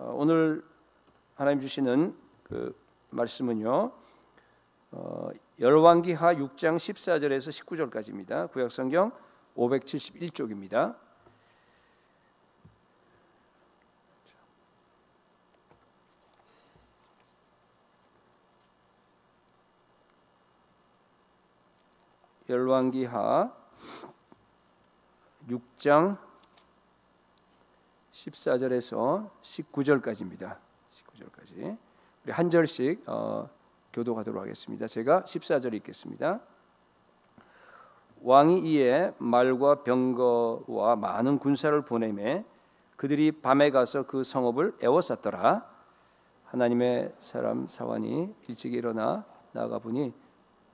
오늘 하나님 주시는 그 말씀은요, 열왕기하 6장 14절에서 19절까지입니다. 구약성경 571쪽입니다. 열왕기하 6장 14절에서 19절까지입니다. 19절까지 우리 한 절씩 교독하도록 하겠습니다. 제가 14절 읽겠습니다. 왕이 이에 말과 병거와 많은 군사를 보내매 그들이 밤에 가서 그 성읍을 에워쌌더라. 하나님의 사람 사환이 일찍 일어나 나아가 보니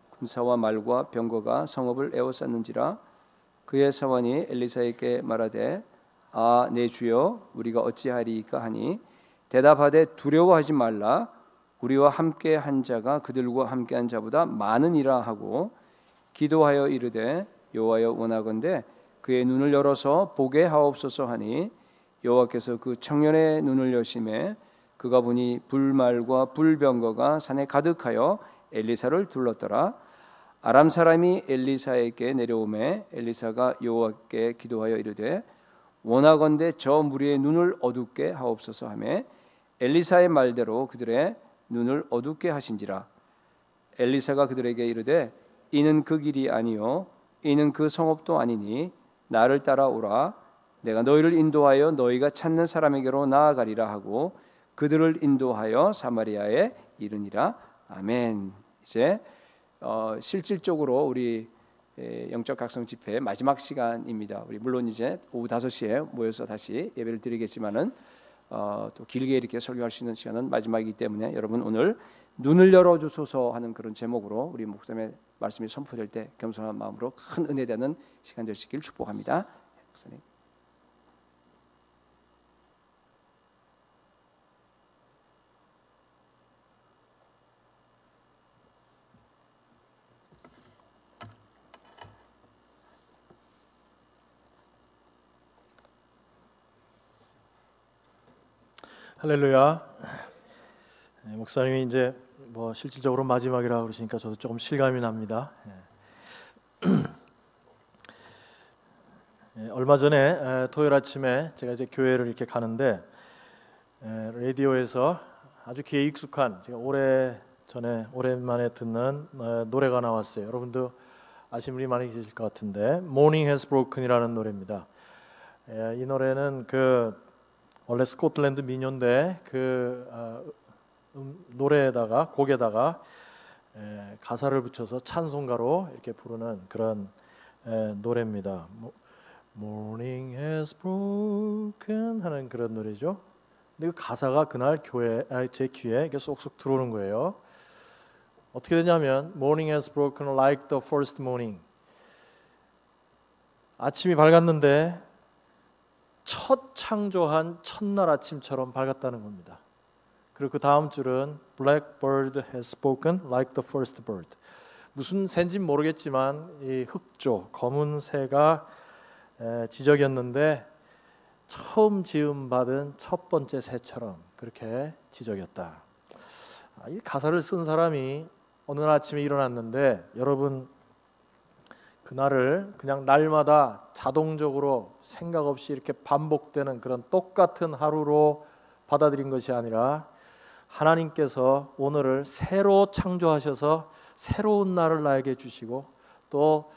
군사와 말과 병거가 성읍을 에워쌌는지라. 그의 사환이 엘리사에게 말하되 아, 내 주여, 우리가 어찌하리이까 하니 대답하되 두려워하지 말라. 우리와 함께 한 자가 그들과 함께 한 자보다 많으니라 하고 기도하여 이르되 여호와여, 원하건대 그의 눈을 열어서 보게 하옵소서 하니 여호와께서 그 청년의 눈을 여심해 그가 보니 불말과 불병거가 산에 가득하여 엘리사를 둘렀더라. 아람 사람이 엘리사에게 내려오매 엘리사가 여호와께 기도하여 이르되 원하건대 저 무리의 눈을 어둡게 하옵소서 하며 엘리사의 말대로 그들의 눈을 어둡게 하신지라. 엘리사가 그들에게 이르되 이는 그 길이 아니요 이는 그 성읍도 아니니 나를 따라오라. 내가 너희를 인도하여 너희가 찾는 사람에게로 나아가리라 하고 그들을 인도하여 사마리아에 이르니라. 아멘. 이제 실질적으로 우리 영적 각성 집회 마지막 시간입니다. 우리 물론 이제 오후 5시에 모여서 다시 예배를 드리겠지만은 또 길게 이렇게 설교할 수 있는 시간은 마지막이기 때문에 여러분 오늘 눈을 열어 주소서 하는 그런 제목으로 우리 목사님의 말씀이 선포될 때 겸손한 마음으로 큰 은혜 되는 시간 되시길 축복합니다. 목사님. 할렐루야. 목사님이 이제 실질적으로 마지막이라 그러시니까 저도 조금 실감이 납니다. 얼마 전에 토요일 아침에 제가 이제 교회를 이렇게 가는데 라디오에서 아주 귀에 익숙한 제가 오랜만에 듣는 노래가 나왔어요. 여러분도 아시는 분이 많이 계실 것 같은데 Morning Has Broken이라는 노래입니다. 이 노래는 원래 스코틀랜드 민요인데 노래에다가 곡에다가 가사를 붙여서 찬송가로 이렇게 부르는 그런 노래입니다. Morning has broken 하는 그런 노래죠. 근데 그 가사가 그날 제 귀에 이렇게 쏙쏙 들어오는 거예요. 어떻게 되냐면 Morning has broken like the first morning. 아침이 밝았는데 첫 창조한 첫날 아침처럼 밝았다는 겁니다. 그리고 그 다음 줄은 Blackbird has spoken like the first bird. 무슨 새인지 모르겠지만 이 흑조, 검은 새가 지적이었는데 처음 지음받은 첫 번째 새처럼 그렇게 지적이었다. 이 가사를 쓴 사람이 어느 날 아침에 일어났는데 여러분 그날을 그냥 날마다 자동적으로 생각 없이 이렇게 반복되는 그런 똑같은 하루로 받아들인 것이 아니라 하나님께서 오늘을 새로 창조하셔서 새로운 날을 나에게 주시고 또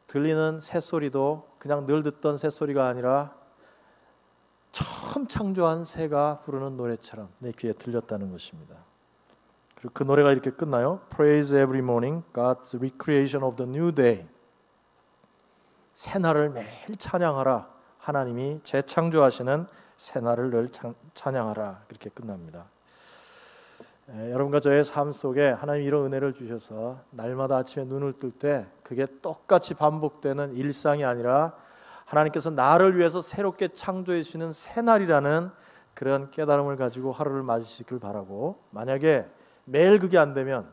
들리는 새소리도 그냥 늘 듣던 새소리가 아니라 처음 창조한 새가 부르는 노래처럼 내 귀에 들렸다는 것입니다. 그리고 그 노래가 이렇게 끝나요. Praise every morning, God's recreation of the new day. 새날을 매일 찬양하라. 하나님이 재창조하시는 새날을 늘 찬양하라. 그렇게 끝납니다. 여러분과 저의 삶 속에 하나님이 이런 은혜를 주셔서 날마다 아침에 눈을 뜰 때 그게 똑같이 반복되는 일상이 아니라 하나님께서 나를 위해서 새롭게 창조해 주시는 새날이라는 그런 깨달음을 가지고 하루를 맞으시길 바라고, 만약에 매일 그게 안 되면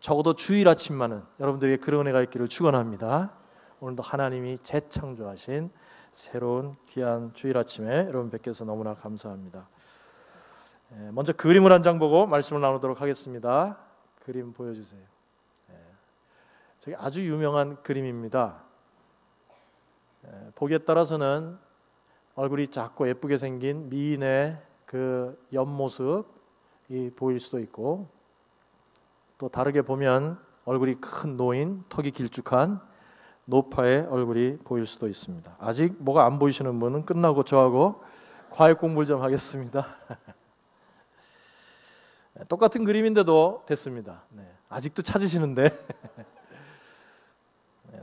적어도 주일 아침만은 여러분들에게 그런 은혜가 있기를 축원합니다. 오늘도 하나님이 재창조하신 새로운 귀한 주일 아침에 여러분 뵙게서 너무나 감사합니다. 먼저 그림을 한 장 보고 말씀을 나누도록 하겠습니다. 그림 보여주세요. 저기 아주 유명한 그림입니다. 보기에 따라서는 얼굴이 작고 예쁘게 생긴 미인의 그 옆모습이 보일 수도 있고, 또 다르게 보면 얼굴이 큰 노인, 턱이 길쭉한 노파의 얼굴이 보일 수도 있습니다. 아직 뭐가 안 보이시는 분은 끝나고 저하고 과외 공부를 좀 하겠습니다. 똑같은 그림인데도 됐습니다. 아직도 찾으시는데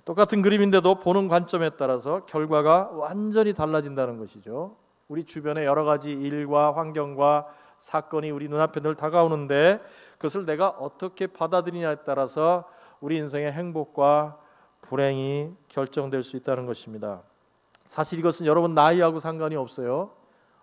똑같은 그림인데도 보는 관점에 따라서 결과가 완전히 달라진다는 것이죠. 우리 주변에 여러 가지 일과 환경과 사건이 우리 눈앞에 늘 다가오는데 그것을 내가 어떻게 받아들이냐에 따라서 우리 인생의 행복과 불행이 결정될 수 있다는 것입니다. 사실 이것은 여러분 나이하고 상관이 없어요.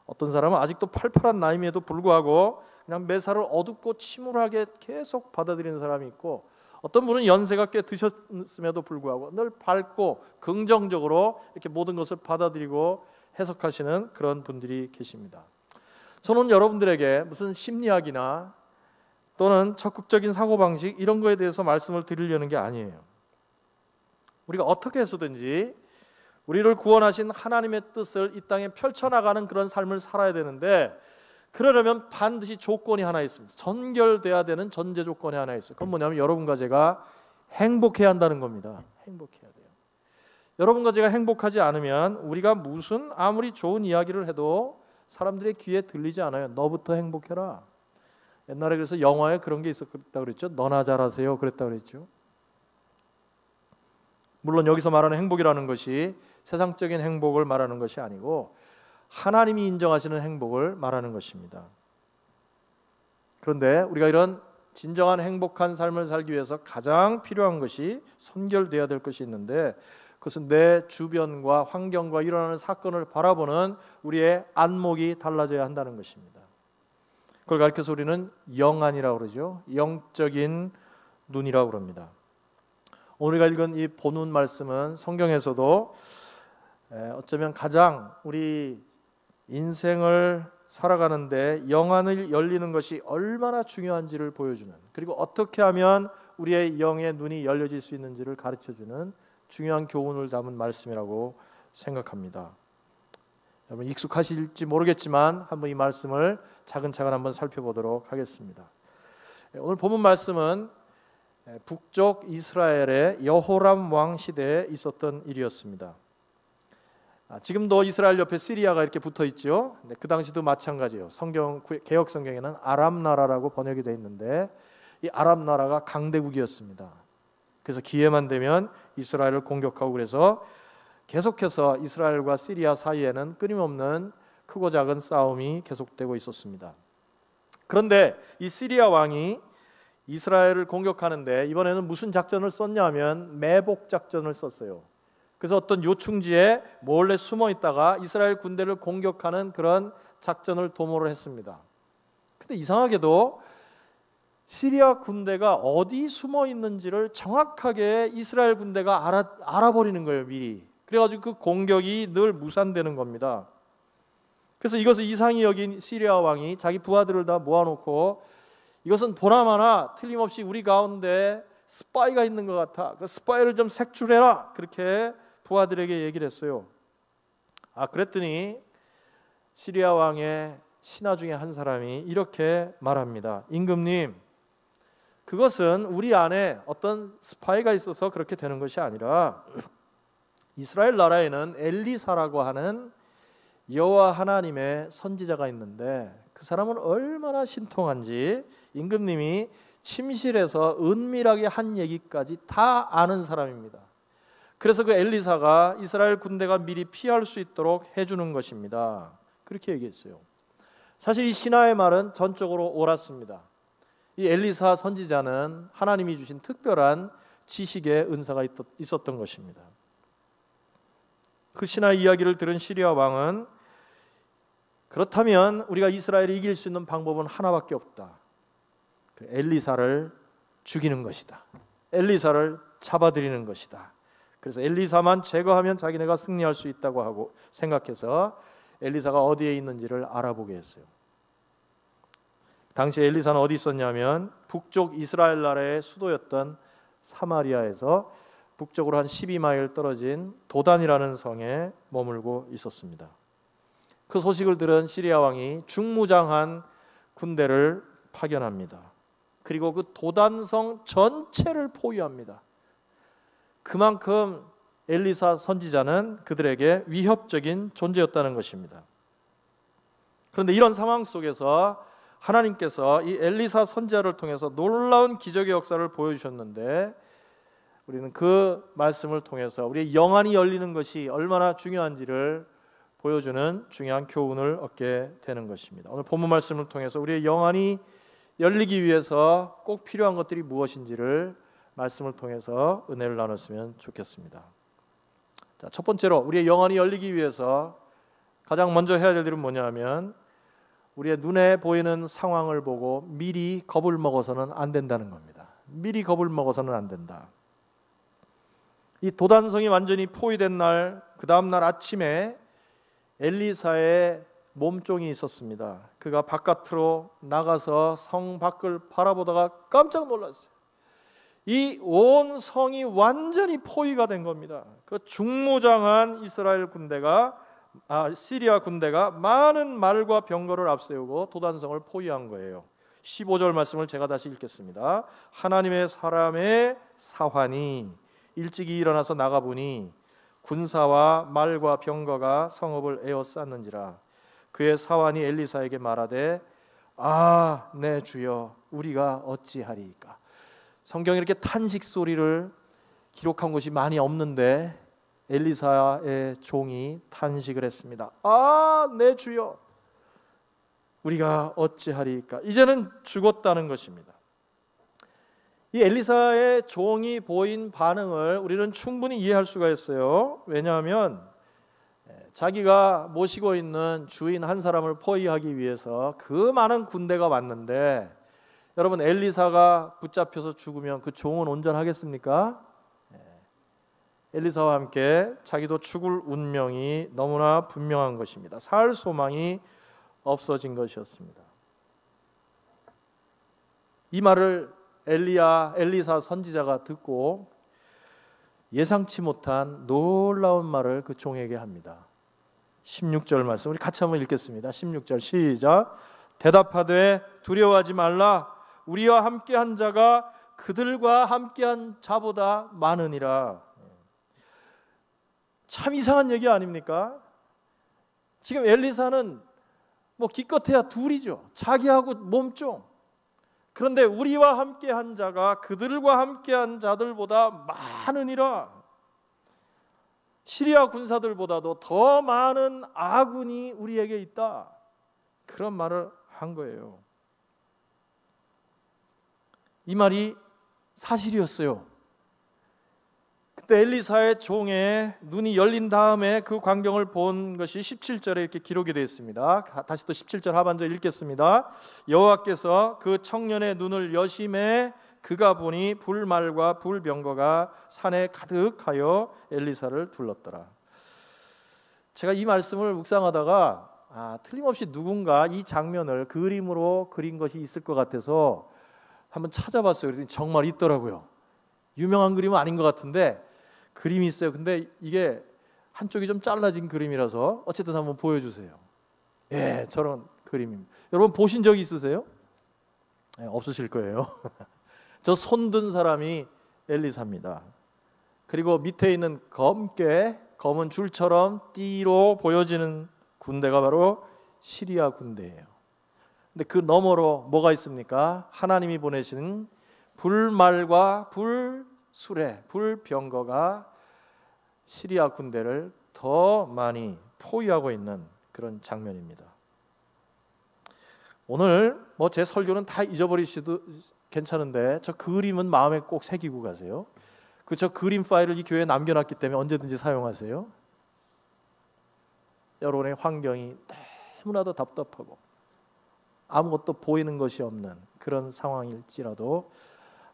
어떤 사람은 아직도 팔팔한 나이임에도 불구하고 그냥 매사를 어둡고 침울하게 계속 받아들이는 사람이 있고, 어떤 분은 연세가 꽤 드셨음에도 불구하고 늘 밝고 긍정적으로 이렇게 모든 것을 받아들이고 해석하시는 그런 분들이 계십니다. 저는 여러분들에게 무슨 심리학이나 또는 적극적인 사고방식 이런 거에 대해서 말씀을 드리려는 게 아니에요. 우리가 어떻게 해서든지 우리를 구원하신 하나님의 뜻을 이 땅에 펼쳐나가는 그런 삶을 살아야 되는데, 그러려면 반드시 조건이 하나 있습니다. 전결돼야 되는 전제 조건이 하나 있어요. 그건 뭐냐면 여러분과 제가 행복해야 한다는 겁니다. 행복해야 돼요. 여러분과 제가 행복하지 않으면 우리가 무슨 아무리 좋은 이야기를 해도 사람들의 귀에 들리지 않아요. 너부터 행복해라. 옛날에 그래서 영화에 그런 게 있었다 그랬죠. 너나 잘하세요 그랬다 그랬죠. 물론 여기서 말하는 행복이라는 것이 세상적인 행복을 말하는 것이 아니고 하나님이 인정하시는 행복을 말하는 것입니다. 그런데 우리가 이런 진정한 행복한 삶을 살기 위해서 가장 필요한 것이 선결돼야 될 것이 있는데, 그것은 내 주변과 환경과 일어나는 사건을 바라보는 우리의 안목이 달라져야 한다는 것입니다. 그걸 가리켜서 우리는 영안이라고 그러죠. 영적인 눈이라고 그럽니다. 오늘 읽은 이 본문 말씀은 성경에서도 어쩌면 가장 우리 인생을 살아가는데 영안을 열리는 것이 얼마나 중요한지를 보여주는, 그리고 어떻게 하면 우리의 영의 눈이 열려질 수 있는지를 가르쳐주는 중요한 교훈을 담은 말씀이라고 생각합니다. 여러분 익숙하실지 모르겠지만 한번 이 말씀을 차근차근 한번 살펴보도록 하겠습니다. 오늘 본문 말씀은 북쪽 이스라엘의 여호람 왕 시대에 있었던 일이었습니다. 지금도 이스라엘 옆에 시리아가 이렇게 붙어 있죠. 그 당시도 마찬가지예요. 성경 개역 성경에는 아람 나라라고 번역이 되어 있는데 이 아람 나라가 강대국이었습니다. 그래서 기회만 되면 이스라엘을 공격하고, 그래서 계속해서 이스라엘과 시리아 사이에는 끊임없는 크고 작은 싸움이 계속되고 있었습니다. 그런데 이 시리아 왕이 이스라엘을 공격하는데 이번에는 무슨 작전을 썼냐면 매복 작전을 썼어요. 그래서 어떤 요충지에 몰래 숨어 있다가 이스라엘 군대를 공격하는 그런 작전을 도모를 했습니다. 근데 이상하게도 시리아 군대가 어디 숨어 있는지를 정확하게 이스라엘 군대가 알아버리는 거예요, 미리. 그래가지고 그 공격이 늘 무산되는 겁니다. 그래서 이것을 이상히 여긴 시리아 왕이 자기 부하들을 다 모아놓고 이것은 보나마나 틀림없이 우리 가운데 스파이가 있는 것 같아. 그 스파이를 좀 색출해라. 그렇게 부하들에게 얘기를 했어요. 그랬더니 시리아 왕의 신하 중에 한 사람이 이렇게 말합니다. 임금님, 그것은 우리 안에 어떤 스파이가 있어서 그렇게 되는 것이 아니라 이스라엘 나라에는 엘리사라고 하는 여호와 하나님의 선지자가 있는데 그 사람은 얼마나 신통한지 임금님이 침실에서 은밀하게 한 얘기까지 다 아는 사람입니다. 그래서 그 엘리사가 이스라엘 군대가 미리 피할 수 있도록 해주는 것입니다. 그렇게 얘기했어요. 사실 이 신하의 말은 전적으로 옳았습니다. 이 엘리사 선지자는 하나님이 주신 특별한 지식의 은사가 있었던 것입니다. 그 신하의 이야기를 들은 시리아 왕은 그렇다면 우리가 이스라엘을 이길 수 있는 방법은 하나밖에 없다. 그 엘리사를 죽이는 것이다. 엘리사를 잡아들이는 것이다. 그래서 엘리사만 제거하면 자기네가 승리할 수 있다고 하고 생각해서 엘리사가 어디에 있는지를 알아보게 했어요. 당시 엘리사는 어디 있었냐면 북쪽 이스라엘 나라의 수도였던 사마리아에서 북쪽으로 한 12마일 떨어진 도단이라는 성에 머물고 있었습니다. 그 소식을 들은 시리아 왕이 중무장한 군대를 파견합니다. 그리고 그 도단성 전체를 포위합니다. 그만큼 엘리사 선지자는 그들에게 위협적인 존재였다는 것입니다. 그런데 이런 상황 속에서 하나님께서 이 엘리사 선지자를 통해서 놀라운 기적의 역사를 보여주셨는데, 우리는 그 말씀을 통해서 우리의 영안이 열리는 것이 얼마나 중요한지를 보여주는 중요한 교훈을 얻게 되는 것입니다. 오늘 본문 말씀을 통해서 우리의 영안이 열리기 위해서 꼭 필요한 것들이 무엇인지를 말씀을 통해서 은혜를 나눴으면 좋겠습니다. 자, 첫 번째로 우리의 영안이 열리기 위해서 가장 먼저 해야 될 일은 뭐냐면, 우리의 눈에 보이는 상황을 보고 미리 겁을 먹어서는 안 된다는 겁니다. 미리 겁을 먹어서는 안 된다. 이 도단성이 완전히 포위된 날, 그 다음 날 아침에 엘리사의 몸종이 있었습니다. 그가 바깥으로 나가서 성 밖을 바라보다가 깜짝 놀랐어요. 이 온 성이 완전히 포위가 된 겁니다. 그 중무장한 이스라엘 군대가 시리아 군대가 많은 말과 병거를 앞세우고 도단성을 포위한 거예요. 15절 말씀을 제가 다시 읽겠습니다. 하나님의 사람의 사환이 일찍이 일어나서 나가보니 군사와 말과 병거가 성읍을 에워쌌는지라. 그의 사환이 엘리사에게 말하되, 아, 내 주여, 우리가 어찌하리이까. 성경에 이렇게 탄식 소리를 기록한 곳이 많이 없는데 엘리사의 종이 탄식을 했습니다. 아, 내 주여, 우리가 어찌하리이까. 이제는 죽었다는 것입니다. 이 엘리사의 종이 보인 반응을 우리는 충분히 이해할 수가 있어요. 왜냐하면 자기가 모시고 있는 주인 한 사람을 포위하기 위해서 그 많은 군대가 왔는데, 여러분, 엘리사가 붙잡혀서 죽으면 그 종은 온전하겠습니까? 엘리사와 함께 자기도 죽을 운명이 너무나 분명한 것입니다. 살 소망이 없어진 것이었습니다. 이 말을 엘리사 선지자가 듣고 예상치 못한 놀라운 말을 그 종에게 합니다. 16절 말씀 우리 같이 한번 읽겠습니다. 16절 시작. 대답하되 두려워하지 말라. 우리와 함께한 자가 그들과 함께한 자보다 많으니라. 참 이상한 얘기 아닙니까? 지금 엘리사는 뭐 기껏해야 둘이죠. 자기하고 몸종. 그런데 우리와 함께한 자가 그들과 함께한 자들보다 많으니라. 시리아 군사들보다도 더 많은 아군이 우리에게 있다. 그런 말을 한 거예요. 이 말이 사실이었어요. 그때 엘리사의 종의 눈이 열린 다음에 그 광경을 본 것이 17절에 이렇게 기록이 되어 있습니다. 다시 또 17절 하반절 읽겠습니다. 여호와께서 그 청년의 눈을 여심해 그가 보니 불말과 불병거가 산에 가득하여 엘리사를 둘렀더라. 제가 이 말씀을 묵상하다가 틀림없이 누군가 이 장면을 그림으로 그린 것이 있을 것 같아서 한번 찾아봤어요. 그랬더니 정말 있더라고요. 유명한 그림은 아닌 것 같은데 그림이 있어요. 근데 이게 한쪽이 좀 잘라진 그림이라서 어쨌든 한번 보여주세요. 예, 저런 그림입니다. 여러분 보신 적이 있으세요? 네, 없으실 거예요. 저 손든 사람이 엘리사입니다. 그리고 밑에 있는 검은 줄처럼 띠로 보여지는 군대가 바로 시리아 군대예요. 근데 그 너머로 뭐가 있습니까? 하나님이 보내신 불말과 불수레, 불병거가 시리아 군대를 더 많이 포위하고 있는 그런 장면입니다. 오늘 뭐 제 설교는 다 잊어버리셔도 괜찮은데 저 그림은 마음에 꼭 새기고 가세요. 저 그림 파일을 이 교회에 남겨놨기 때문에 언제든지 사용하세요. 여러분의 환경이 너무나도 답답하고 아무것도 보이는 것이 없는 그런 상황일지라도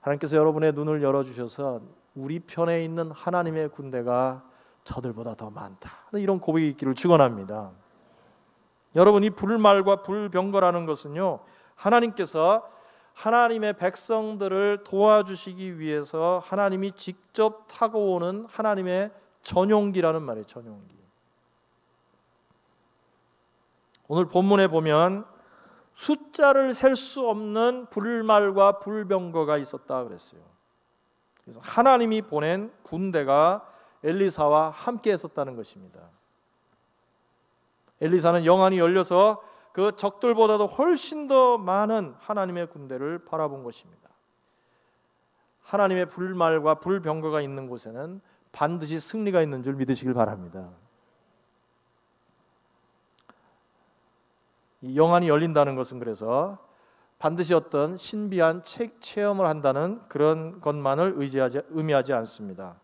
하나님께서 여러분의 눈을 열어주셔서 우리 편에 있는 하나님의 군대가 저들보다 더 많다, 이런 고백이 있기를 축원합니다. 여러분, 이 불말과 불병거라는 것은요, 하나님께서 하나님의 백성들을 도와주시기 위해서 하나님이 직접 타고 오는 하나님의 전용기라는 말이에요. 전용기. 오늘 본문에 보면 숫자를 셀 수 없는 불말과 불병거가 있었다 그랬어요. 그래서 하나님이 보낸 군대가 엘리사와 함께 했었다는 것입니다. 엘리사는 영안이 열려서 그 적들보다도 훨씬 더 많은 하나님의 군대를 바라본 것입니다. 하나님의 불말과 불병거가 있는 곳에는 반드시 승리가 있는 줄 믿으시길 바랍니다. 이 영안이 열린다는 것은 그래서 반드시 어떤 신비한 체험을 한다는 그런 것만을 의미하지 않습니다.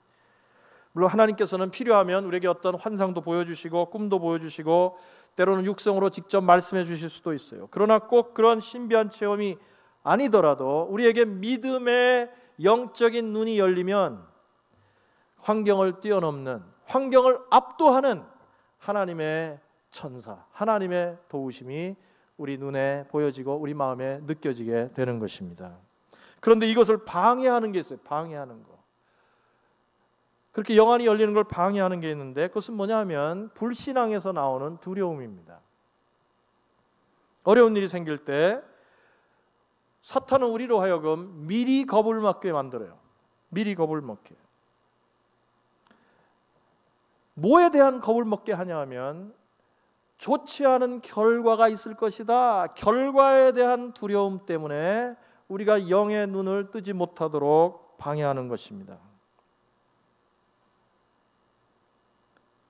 물론 하나님께서는 필요하면 우리에게 어떤 환상도 보여주시고 꿈도 보여주시고 때로는 육성으로 직접 말씀해 주실 수도 있어요. 그러나 꼭 그런 신비한 체험이 아니더라도 우리에게 믿음의 영적인 눈이 열리면 환경을 뛰어넘는, 환경을 압도하는 하나님의 천사, 하나님의 도우심이 우리 눈에 보여지고 우리 마음에 느껴지게 되는 것입니다. 그런데 이것을 방해하는 게 있어요. 방해하는 거. 그렇게 영안이 열리는 걸 방해하는 게 있는데 그것은 뭐냐 하면 불신앙에서 나오는 두려움입니다. 어려운 일이 생길 때 사탄은 우리로 하여금 미리 겁을 먹게 만들어요. 미리 겁을 먹게. 뭐에 대한 겁을 먹게 하냐 하면 좋지 않은 결과가 있을 것이다. 결과에 대한 두려움 때문에 우리가 영의 눈을 뜨지 못하도록 방해하는 것입니다.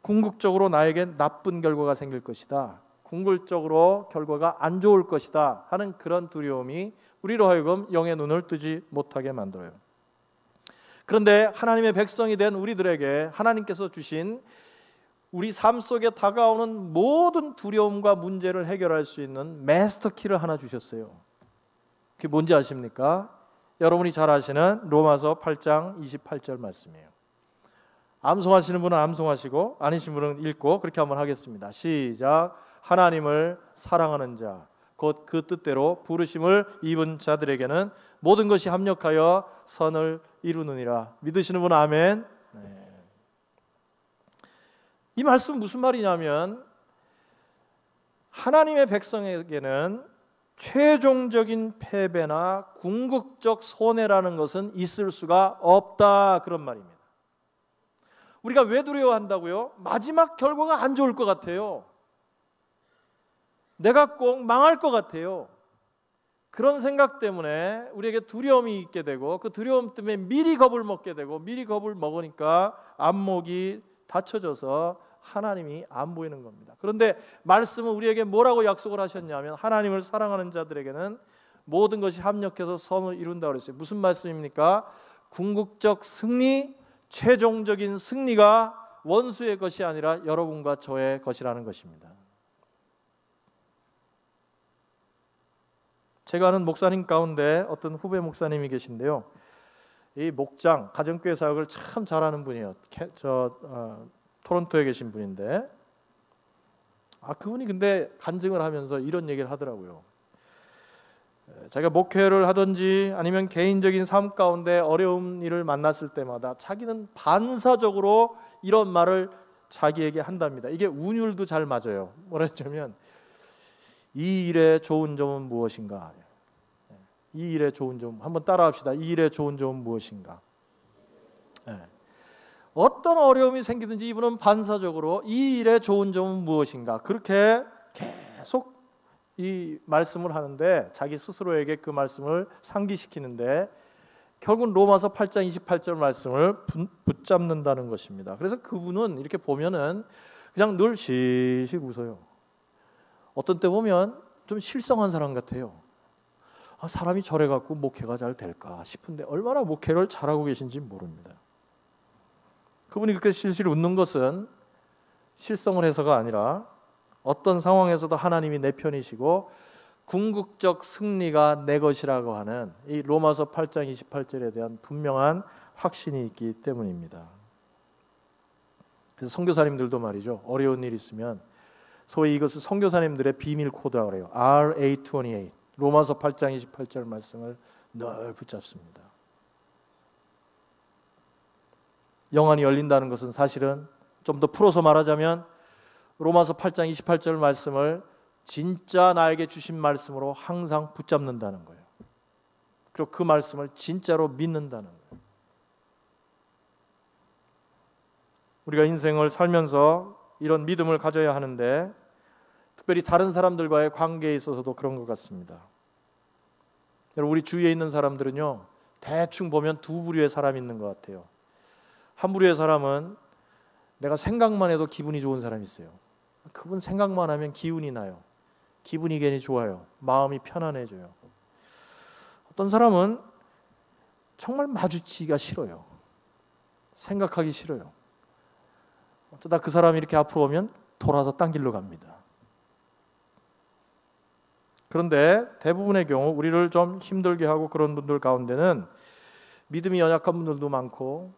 궁극적으로 나에게 나쁜 결과가 생길 것이다. 궁극적으로 결과가 안 좋을 것이다 하는 그런 두려움이 우리로 하여금 영의 눈을 뜨지 못하게 만들어요. 그런데 하나님의 백성이 된 우리들에게 하나님께서 주신 우리 삶 속에 다가오는 모든 두려움과 문제를 해결할 수 있는 마스터키를 하나 주셨어요. 그게 뭔지 아십니까? 여러분이 잘 아시는 로마서 8장 28절 말씀이에요. 암송하시는 분은 암송하시고 아니신 분은 읽고 그렇게 한번 하겠습니다. 시작. 하나님을 사랑하는 자 곧 그 뜻대로 부르심을 입은 자들에게는 모든 것이 합력하여 선을 이루느니라. 믿으시는 분은 아멘. 네. 이 말씀은 무슨 말이냐면 하나님의 백성에게는 최종적인 패배나 궁극적 손해라는 것은 있을 수가 없다 그런 말입니다. 우리가 왜 두려워한다고요? 마지막 결과가 안 좋을 것 같아요. 내가 꼭 망할 것 같아요. 그런 생각 때문에 우리에게 두려움이 있게 되고 그 두려움 때문에 미리 겁을 먹게 되고 미리 겁을 먹으니까 안목이 닫혀져서 하나님이 안 보이는 겁니다. 그런데 말씀은 우리에게 뭐라고 약속을 하셨냐면 하나님을 사랑하는 자들에게는 모든 것이 합력해서 선을 이룬다고 그랬어요. 무슨 말씀입니까? 궁극적 승리, 최종적인 승리가 원수의 것이 아니라 여러분과 저의 것이라는 것입니다. 제가 아는 목사님 가운데 어떤 후배 목사님이 계신데요. 이 목장, 가정교회 사역을 참 잘하는 분이에요. 토론토에 계신 분인데 그분이 근데 간증을 하면서 이런 얘기를 하더라고요. 자기가 목회를 하든지 아니면 개인적인 삶 가운데 어려운 일을 만났을 때마다 자기는 반사적으로 이런 말을 자기에게 한답니다. 이게 운율도 잘 맞아요. 뭐라냐면 이 일의 좋은 점은 무엇인가? 이 일의 좋은 점 한번 따라합시다. 이 일의 좋은 점은 무엇인가? 어떤 어려움이 생기든지 이분은 반사적으로 이 일의 좋은 점은 무엇인가? 그렇게 계속 이 말씀을 하는데 자기 스스로에게 그 말씀을 상기시키는데 결국 로마서 8장 28절 말씀을 붙잡는다는 것입니다. 그래서 그분은 이렇게 보면은 그냥 늘 실실 웃어요. 어떤 때 보면 좀 실성한 사람 같아요. 사람이 저래 갖고 목회가 잘 될까 싶은데 얼마나 목회를 잘하고 계신지 모릅니다. 그분이 그렇게 실실 웃는 것은 실성을 해서가 아니라 어떤 상황에서도 하나님이 내 편이시고 궁극적 승리가 내 것이라고 하는 이 로마서 8장 28절에 대한 분명한 확신이 있기 때문입니다. 그래서 선교사님들도 말이죠. 어려운 일 있으면 소위 이것을 선교사님들의 비밀 코드라고 해요. RA28. 로마서 8장 28절 말씀을 늘 붙잡습니다. 영안이 열린다는 것은 사실은 좀 더 풀어서 말하자면 로마서 8장 28절 말씀을 진짜 나에게 주신 말씀으로 항상 붙잡는다는 거예요. 그리고 그 말씀을 진짜로 믿는다는 거예요. 우리가 인생을 살면서 이런 믿음을 가져야 하는데 특별히 다른 사람들과의 관계에 있어서도 그런 것 같습니다. 여러분, 우리 주위에 있는 사람들은요, 대충 보면 두 부류의 사람이 있는 것 같아요. 한 부류의 사람은 내가 생각만 해도 기분이 좋은 사람이 있어요. 그분 생각만 하면 기운이 나요. 기분이 괜히 좋아요. 마음이 편안해져요. 어떤 사람은 정말 마주치기가 싫어요. 생각하기 싫어요. 어쩌다 그 사람이 이렇게 앞으로 오면 돌아서 딴 길로 갑니다. 그런데 대부분의 경우 우리를 좀 힘들게 하고 그런 분들 가운데는 믿음이 연약한 분들도 많고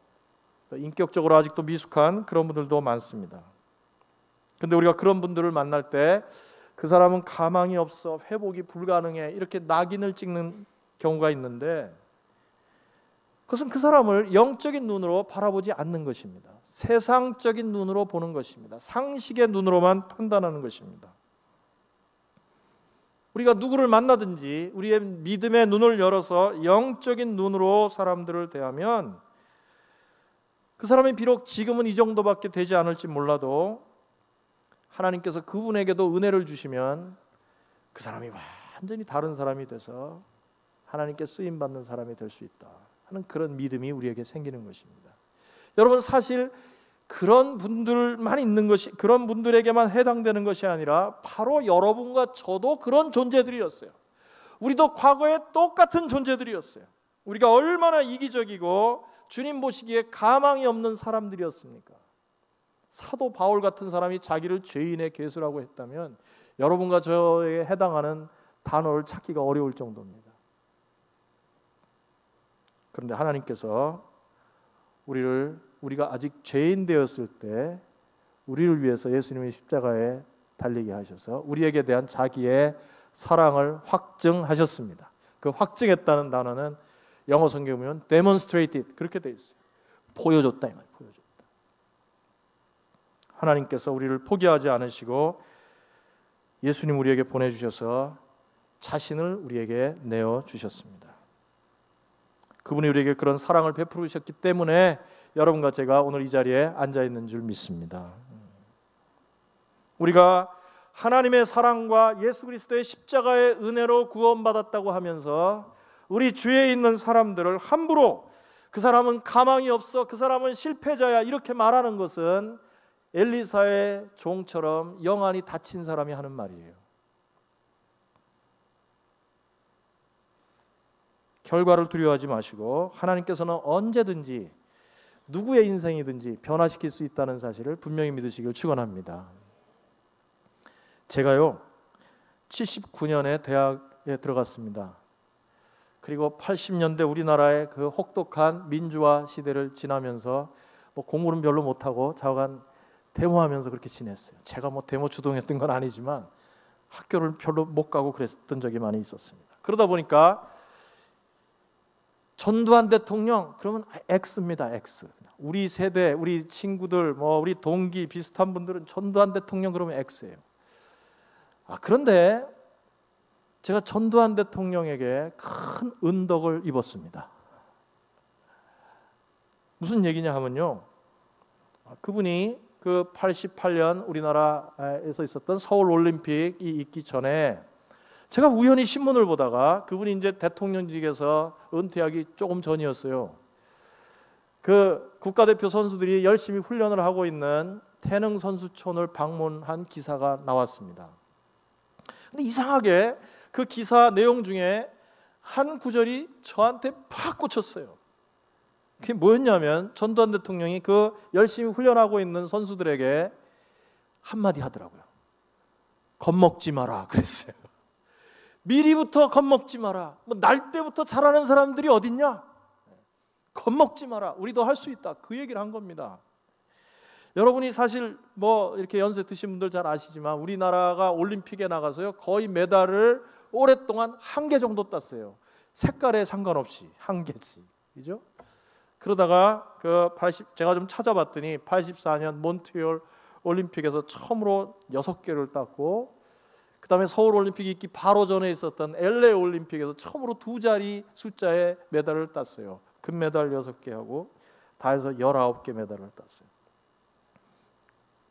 인격적으로 아직도 미숙한 그런 분들도 많습니다. 그런데 우리가 그런 분들을 만날 때 그 사람은 가망이 없어, 회복이 불가능해, 이렇게 낙인을 찍는 경우가 있는데 그것은 그 사람을 영적인 눈으로 바라보지 않는 것입니다. 세상적인 눈으로 보는 것입니다. 상식의 눈으로만 판단하는 것입니다. 우리가 누구를 만나든지 우리의 믿음의 눈을 열어서 영적인 눈으로 사람들을 대하면 그 사람이 비록 지금은 이 정도밖에 되지 않을지 몰라도 하나님께서 그분에게도 은혜를 주시면 그 사람이 완전히 다른 사람이 돼서 하나님께 쓰임받는 사람이 될 수 있다 하는 그런 믿음이 우리에게 생기는 것입니다. 여러분, 사실 그런 분들만 있는 것이, 그런 분들에게만 해당되는 것이 아니라 바로 여러분과 저도 그런 존재들이었어요. 우리도 과거에 똑같은 존재들이었어요. 우리가 얼마나 이기적이고 주님 보시기에 가망이 없는 사람들이었습니까? 사도 바울 같은 사람이 자기를 죄인의 괴수라고 했다면 여러분과 저에게 해당하는 단어를 찾기가 어려울 정도입니다. 그런데 하나님께서 우리가 아직 죄인 되었을 때 우리를 위해서 예수님의 십자가에 달리게 하셔서 우리에게 대한 자기의 사랑을 확증하셨습니다. 그 확증했다는 단어는 영어 성경에 보면 demonstrated 그렇게 되어 있어요. 보여줬다 이 말이에요. 보여줬다. 하나님께서 우리를 포기하지 않으시고 예수님 우리에게 보내주셔서 자신을 우리에게 내어주셨습니다. 그분이 우리에게 그런 사랑을 베푸셨기 때문에 여러분과 제가 오늘 이 자리에 앉아있는 줄 믿습니다. 우리가 하나님의 사랑과 예수 그리스도의 십자가의 은혜로 구원받았다고 하면서 우리 주위에 있는 사람들을 함부로 그 사람은 가망이 없어, 그 사람은 실패자야 이렇게 말하는 것은 엘리사의 종처럼 영안이 닫힌 사람이 하는 말이에요. 결과를 두려워하지 마시고 하나님께서는 언제든지 누구의 인생이든지 변화시킬 수 있다는 사실을 분명히 믿으시길 축원합니다. 제가요 79년에 대학에 들어갔습니다. 그리고 80년대 우리나라의 그 혹독한 민주화 시대를 지나면서 공부는 별로 못하고 좌우간 데모하면서 그렇게 지냈어요. 제가 데모 주동했던 건 아니지만 학교를 별로 못 가고 그랬던 적이 많이 있었습니다. 그러다 보니까 전두환 대통령 그러면 X입니다. X. 우리 세대, 우리 친구들, 우리 동기 비슷한 분들은 전두환 대통령 그러면 X예요. 그런데 제가 전두환 대통령에게 큰 은덕을 입었습니다. 무슨 얘기냐 하면요, 그분이 그 88년 우리나라에서 있었던 서울 올림픽이 있기 전에 제가 우연히 신문을 보다가 그분이 이제 대통령직에서 은퇴하기 조금 전이었어요. 그 국가대표 선수들이 열심히 훈련을 하고 있는 태릉 선수촌을 방문한 기사가 나왔습니다. 근데 이상하게 그 기사 내용 중에 한 구절이 저한테 팍 꽂혔어요. 그게 뭐였냐면 전두환 대통령이 그 열심히 훈련하고 있는 선수들에게 한마디 하더라고요. 겁먹지 마라 그랬어요. 미리부터 겁먹지 마라. 날 때부터 잘하는 사람들이 어딨냐? 겁먹지 마라. 우리도 할 수 있다. 그 얘기를 한 겁니다. 여러분이 사실 이렇게 연세 드신 분들 잘 아시지만 우리나라가 올림픽에 나가서요 거의 메달을 오랫동안 한 개 정도 땄어요. 색깔에 상관없이 한 개씩. 그죠? 그러다가 제가 좀 찾아봤더니 84년 몬트리올 올림픽에서 처음으로 6개를 땄고, 그 다음에 서울 올림픽이 있기 바로 전에 있었던 LA 올림픽에서 처음으로 2자리 숫자의 메달을 땄어요. 금메달 6개 하고 다 해서 19개 메달을 땄어요.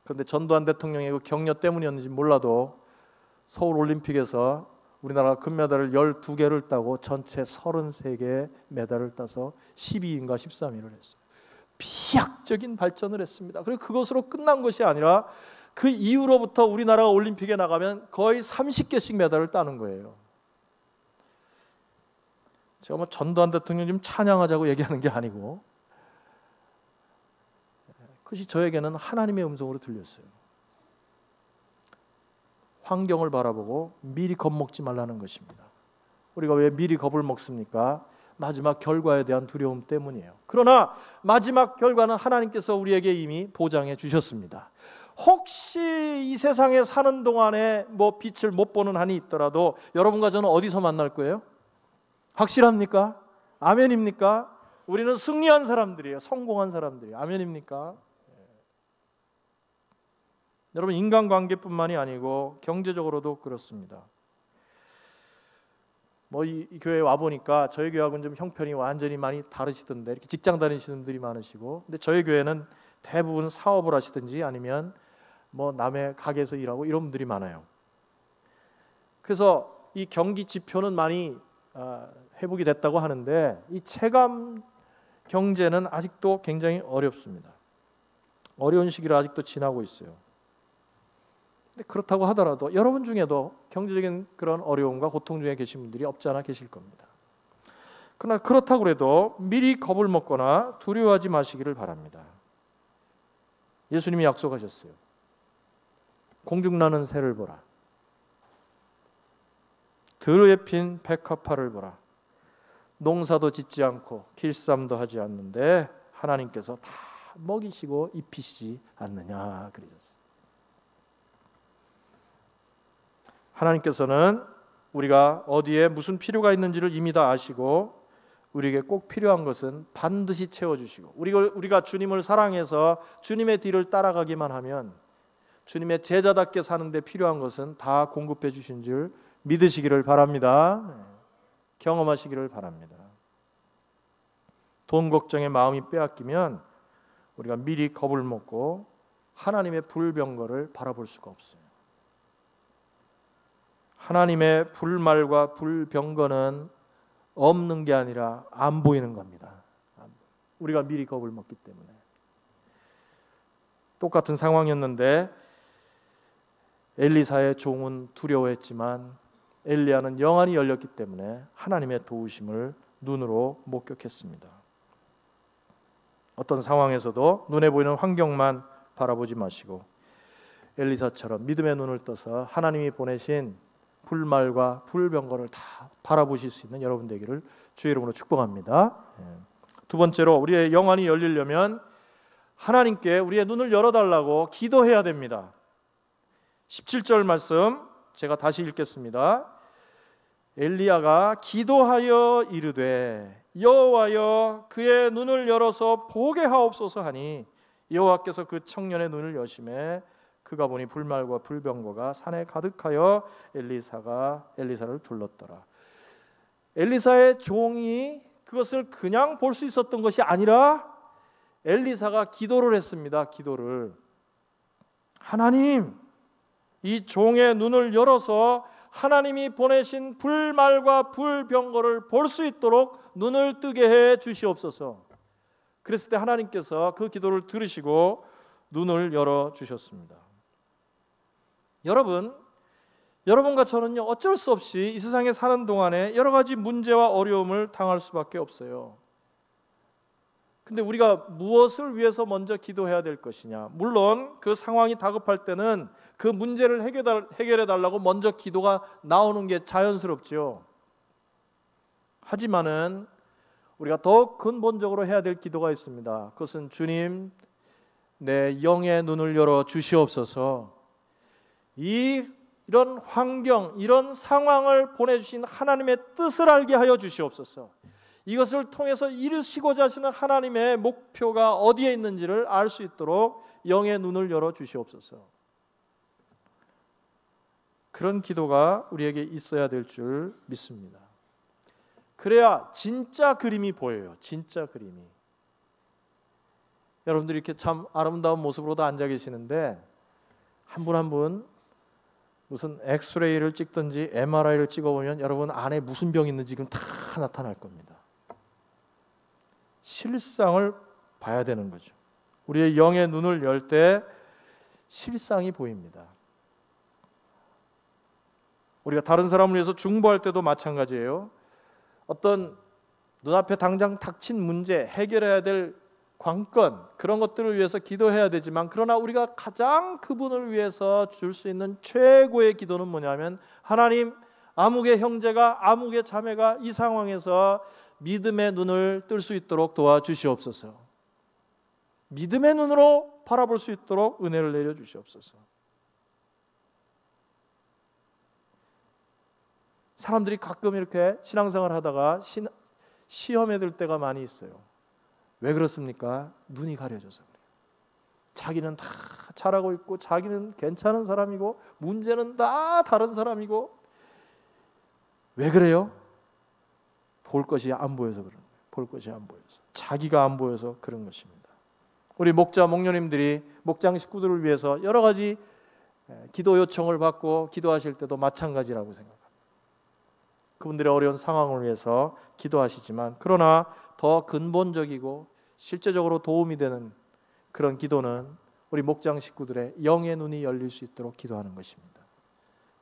그런데 전두환 대통령의 그 격려 때문이었는지 몰라도 서울 올림픽에서 우리나라가 금메달을 12개를 따고 전체 33개의 메달을 따서 12위인가 13위를 했어요. 비약적인 발전을 했습니다. 그리고 그것으로 끝난 것이 아니라 그 이후로부터 우리나라가 올림픽에 나가면 거의 30개씩 메달을 따는 거예요. 제가 뭐 전두환 대통령 좀 찬양하자고 얘기하는 게 아니고, 그것이 저에게는 하나님의 음성으로 들렸어요. 환경을 바라보고 미리 겁먹지 말라는 것입니다. 우리가 왜 미리 겁을 먹습니까? 마지막 결과에 대한 두려움 때문이에요. 그러나 마지막 결과는 하나님께서 우리에게 이미 보장해 주셨습니다. 혹시 이 세상에 사는 동안에 뭐 빛을 못 보는 한이 있더라도 여러분과 저는 어디서 만날 거예요? 확실합니까? 아멘입니까? 우리는 승리한 사람들이에요. 성공한 사람들이에요. 아멘입니까? 여러분, 인간관계뿐만이 아니고 경제적으로도 그렇습니다. 뭐 이 교회에 와 보니까 저희 교회하고는 좀 형편이 완전히 많이 다르시던데, 이렇게 직장 다니시는 분들이 많으시고, 근데 저희 교회는 대부분 사업을 하시든지 아니면 뭐 남의 가게에서 일하고 이런 분들이 많아요. 그래서 이 경기 지표는 많이 회복이 됐다고 하는데 이 체감 경제는 아직도 굉장히 어렵습니다. 어려운 시기를 아직도 지나고 있어요. 근데 그렇다고 하더라도 여러분 중에도 경제적인 그런 어려움과 고통 중에 계신 분들이 없지 않아 계실 겁니다. 그러나 그렇다고 해도 미리 겁을 먹거나 두려워하지 마시기를 바랍니다. 예수님이 약속하셨어요. 공중나는 새를 보라. 들에 핀 백합화를 보라. 농사도 짓지 않고 길쌈도 하지 않는데 하나님께서 다 먹이시고 입히시지 않느냐 그러셨어요. 하나님께서는 우리가 어디에 무슨 필요가 있는지를 이미 다 아시고 우리에게 꼭 필요한 것은 반드시 채워주시고, 우리가 주님을 사랑해서 주님의 뒤를 따라가기만 하면 주님의 제자답게 사는 데 필요한 것은 다 공급해 주신 줄 믿으시기를 바랍니다. 경험하시기를 바랍니다. 돈 걱정에 마음이 빼앗기면 우리가 미리 겁을 먹고 하나님의 불병거를 바라볼 수가 없어요. 하나님의 불말과 불병거는 없는 게 아니라 안 보이는 겁니다. 우리가 미리 겁을 먹기 때문에. 똑같은 상황이었는데 엘리사의 종은 두려워했지만 엘리야는 영안이 열렸기 때문에 하나님의 도우심을 눈으로 목격했습니다. 어떤 상황에서도 눈에 보이는 환경만 바라보지 마시고 엘리사처럼 믿음의 눈을 떠서 하나님이 보내신 불말과 불병거를 다 바라보실 수 있는 여러분 되기를 주의 이름으로 축복합니다. 두 번째로, 우리의 영안이 열리려면 하나님께 우리의 눈을 열어달라고 기도해야 됩니다. 17절 말씀 제가 다시 읽겠습니다. 엘리야가 기도하여 이르되 여호와여 그의 눈을 열어서 보게 하옵소서 하니 여호와께서 그 청년의 눈을 여심해 그가 보니 불말과 불병거가 산에 가득하여 엘리사를 둘렀더라. 엘리사의 종이 그것을 그냥 볼 수 있었던 것이 아니라 엘리사가 기도를 했습니다. 기도를. 하나님, 이 종의 눈을 열어서 하나님이 보내신 불말과 불병거를 볼 수 있도록 눈을 뜨게 해 주시옵소서. 그랬을 때 하나님께서 그 기도를 들으시고 눈을 열어 주셨습니다. 여러분과 저는요, 어쩔 수 없이 이 세상에 사는 동안에 여러 가지 문제와 어려움을 당할 수밖에 없어요. 근데 우리가 무엇을 위해서 먼저 기도해야 될 것이냐? 물론 그 상황이 다급할 때는 그 문제를 해결해 달라고 먼저 기도가 나오는 게 자연스럽죠. 하지만은 우리가 더 근본적으로 해야 될 기도가 있습니다. 그것은 주님, 내 영의 눈을 열어 주시옵소서. 이 이런 환경, 이런 상황을 보내주신 하나님의 뜻을 알게 하여 주시옵소서. 이것을 통해서 이루시고자 하시는 하나님의 목표가 어디에 있는지를 알 수 있도록 영의 눈을 열어 주시옵소서. 그런 기도가 우리에게 있어야 될 줄 믿습니다. 그래야 진짜 그림이 보여요. 진짜 그림이. 여러분들이 이렇게 참 아름다운 모습으로도 앉아 계시는데 한 분 한 분 무슨 엑스레이를 찍든지 MRI를 찍어보면 여러분 안에 무슨 병이 있는지 지금 다 나타날 겁니다. 실상을 봐야 되는 거죠. 우리의 영의 눈을 열 때 실상이 보입니다. 우리가 다른 사람을 위해서 중보할 때도 마찬가지예요. 어떤 눈앞에 당장 닥친 문제, 해결해야 될 관건, 그런 것들을 위해서 기도해야 되지만, 그러나 우리가 가장 그분을 위해서 줄 수 있는 최고의 기도는 뭐냐면, 하나님, 아무개 형제가, 아무개 자매가 이 상황에서 믿음의 눈을 뜰 수 있도록 도와주시옵소서. 믿음의 눈으로 바라볼 수 있도록 은혜를 내려주시옵소서. 사람들이 가끔 이렇게 신앙생활 하다가 시험에 들 때가 많이 있어요. 왜 그렇습니까? 눈이 가려져서 그래요. 자기는 다 잘하고 있고, 자기는 괜찮은 사람이고, 문제는 다 다른 사람이고. 왜 그래요? 볼 것이 안 보여서 그런 거예요. 볼 것이 안 보여서. 자기가 안 보여서 그런 것입니다. 우리 목자, 목녀님들이 목장 식구들을 위해서 여러 가지 기도 요청을 받고 기도하실 때도 마찬가지라고 생각합니다. 그분들의 어려운 상황을 위해서 기도하시지만, 그러나 더 근본적이고 실제적으로 도움이 되는 그런 기도는 우리 목장 식구들의 영의 눈이 열릴 수 있도록 기도하는 것입니다.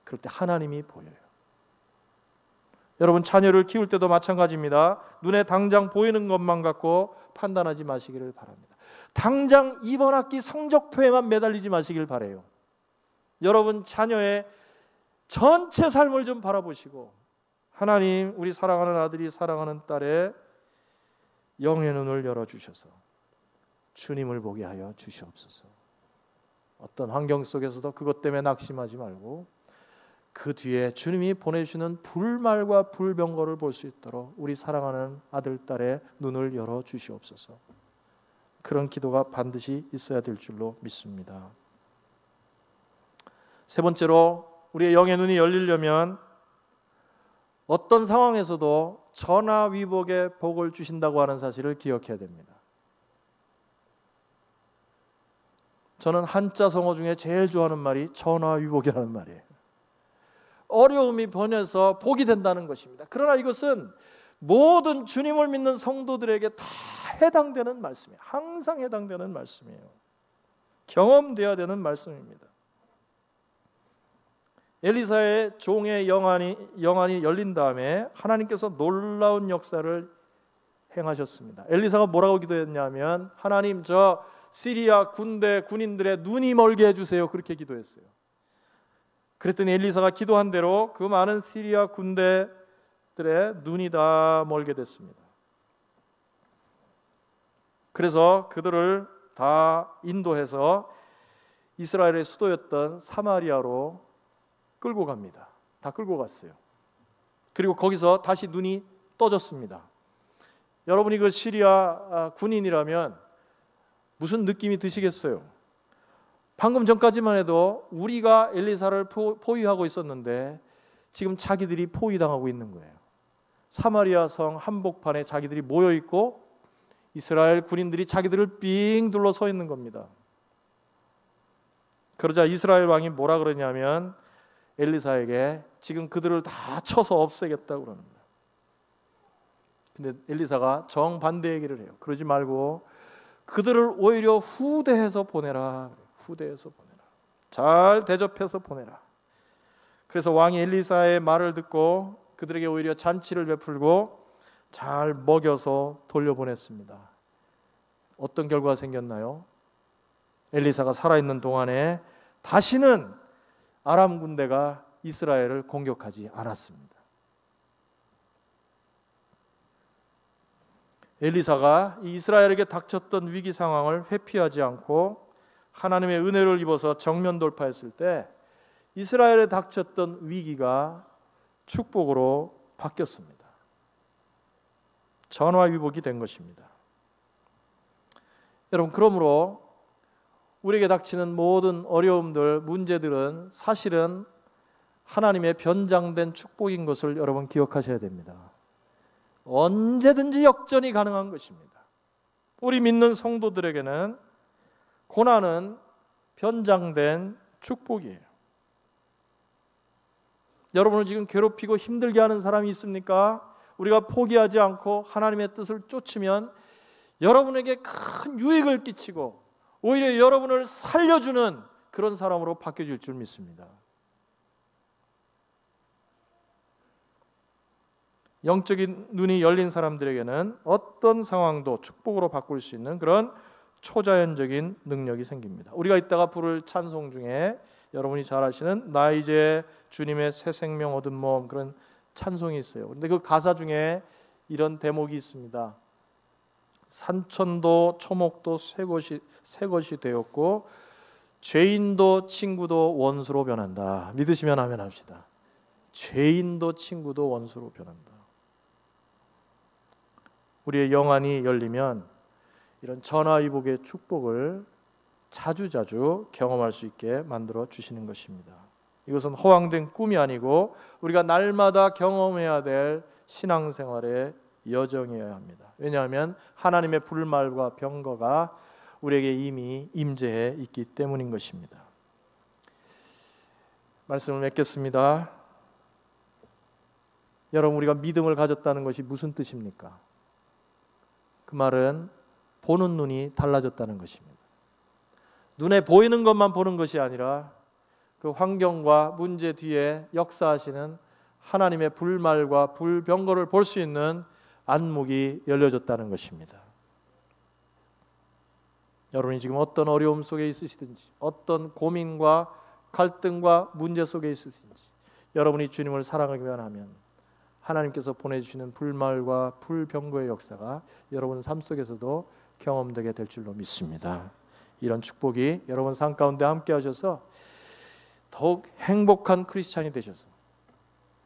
그럴 때 하나님이 보여요. 여러분, 자녀를 키울 때도 마찬가지입니다. 눈에 당장 보이는 것만 갖고 판단하지 마시기를 바랍니다. 당장 이번 학기 성적표에만 매달리지 마시길 바라요. 여러분 자녀의 전체 삶을 좀 바라보시고, 하나님, 우리 사랑하는 아들이 사랑하는 딸의 영의 눈을 열어주셔서 주님을 보게 하여 주시옵소서. 어떤 환경 속에서도 그것 때문에 낙심하지 말고 그 뒤에 주님이 보내주시는 불말과 불병거를 볼 수 있도록 우리 사랑하는 아들, 딸의 눈을 열어주시옵소서. 그런 기도가 반드시 있어야 될 줄로 믿습니다. 세 번째로, 우리의 영의 눈이 열리려면 어떤 상황에서도 전화위복의 복을 주신다고 하는 사실을 기억해야 됩니다. 저는 한자 성어 중에 제일 좋아하는 말이 전화위복이라는 말이에요. 어려움이 변해서 복이 된다는 것입니다. 그러나 이것은 모든 주님을 믿는 성도들에게 다 해당되는 말씀이에요. 항상 해당되는 말씀이에요. 경험되어야 되는 말씀입니다. 엘리사의 종의 영안이 열린 다음에 하나님께서 놀라운 역사를 행하셨습니다. 엘리사가 뭐라고 기도했냐면, 하나님, 저 시리아 군인들의 눈이 멀게 해주세요. 그렇게 기도했어요. 그랬더니 엘리사가 기도한 대로 그 많은 시리아 군대들의 눈이 다 멀게 됐습니다. 그래서 그들을 다 인도해서 이스라엘의 수도였던 사마리아로 끌고 갑니다. 다 끌고 갔어요. 그리고 거기서 다시 눈이 떠졌습니다. 여러분이 그 시리아 군인이라면 무슨 느낌이 드시겠어요? 방금 전까지만 해도 우리가 엘리사를 포위하고 있었는데 지금 자기들이 포위당하고 있는 거예요. 사마리아 성 한복판에 자기들이 모여 있고 이스라엘 군인들이 자기들을 삥 둘러서 있는 겁니다. 그러자 이스라엘 왕이 뭐라 그러냐면, 엘리사에게 지금 그들을 다 쳐서 없애겠다고 그럽니다. 근데 엘리사가 정반대 얘기를 해요. 그러지 말고 그들을 오히려 후대해서 보내라. 후대해서 보내라. 잘 대접해서 보내라. 그래서 왕이 엘리사의 말을 듣고 그들에게 오히려 잔치를 베풀고 잘 먹여서 돌려보냈습니다. 어떤 결과가 생겼나요? 엘리사가 살아있는 동안에 다시는 아람 군대가 이스라엘을 공격하지 않았습니다. 엘리사가 이스라엘에게 닥쳤던 위기 상황을 회피하지 않고 하나님의 은혜를 입어서 정면 돌파했을 때 이스라엘에 닥쳤던 위기가 축복으로 바뀌었습니다. 전화위복이 된 것입니다. 여러분, 그러므로 우리에게 닥치는 모든 어려움들, 문제들은 사실은 하나님의 변장된 축복인 것을 여러분 기억하셔야 됩니다. 언제든지 역전이 가능한 것입니다. 우리 믿는 성도들에게는 고난은 변장된 축복이에요. 여러분을 지금 괴롭히고 힘들게 하는 사람이 있습니까? 우리가 포기하지 않고 하나님의 뜻을 쫓으면 여러분에게 큰 유익을 끼치고 오히려 여러분을 살려주는 그런 사람으로 바뀌어질 줄 믿습니다. 영적인 눈이 열린 사람들에게는 어떤 상황도 축복으로 바꿀 수 있는 그런 초자연적인 능력이 생깁니다. 우리가 이따가 부를 찬송 중에 여러분이 잘 아시는 나 이제 주님의 새 생명 얻은 몸, 그런 찬송이 있어요. 그런데 그 가사 중에 이런 대목이 있습니다. 산천도 초목도 새 것이 되었고 죄인도 친구도 원수로 변한다. 믿으시면 아멘 합시다. 죄인도 친구도 원수로 변한다. 우리의 영안이 열리면 이런 전화위복의 축복을 자주자주 경험할 수 있게 만들어 주시는 것입니다. 이것은 허황된 꿈이 아니고 우리가 날마다 경험해야 될 신앙생활의 여정이어야 합니다. 왜냐하면 하나님의 불말과 병거가 우리에게 이미 임재해 있기 때문인 것입니다. 말씀을 맺겠습니다. 여러분, 우리가 믿음을 가졌다는 것이 무슨 뜻입니까? 그 말은 보는 눈이 달라졌다는 것입니다. 눈에 보이는 것만 보는 것이 아니라 그 환경과 문제 뒤에 역사하시는 하나님의 불말과 불병거를 볼 수 있는 안목이 열려졌다는 것입니다. 여러분이 지금 어떤 어려움 속에 있으시든지 어떤 고민과 갈등과 문제 속에 있으신지 여러분이 주님을 사랑하기만 하면 하나님께서 보내주시는 불말과 불병거의 역사가 여러분 삶 속에서도 경험되게 될 줄로 믿습니다. 이런 축복이 여러분 삶 가운데 함께 하셔서 더욱 행복한 크리스찬이 되셔서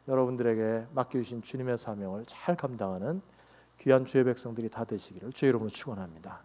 여러분들에게 맡겨주신 주님의 사명을 잘 감당하는 귀한 주의 백성들이 다 되시기를 주의 이름으로 축원합니다.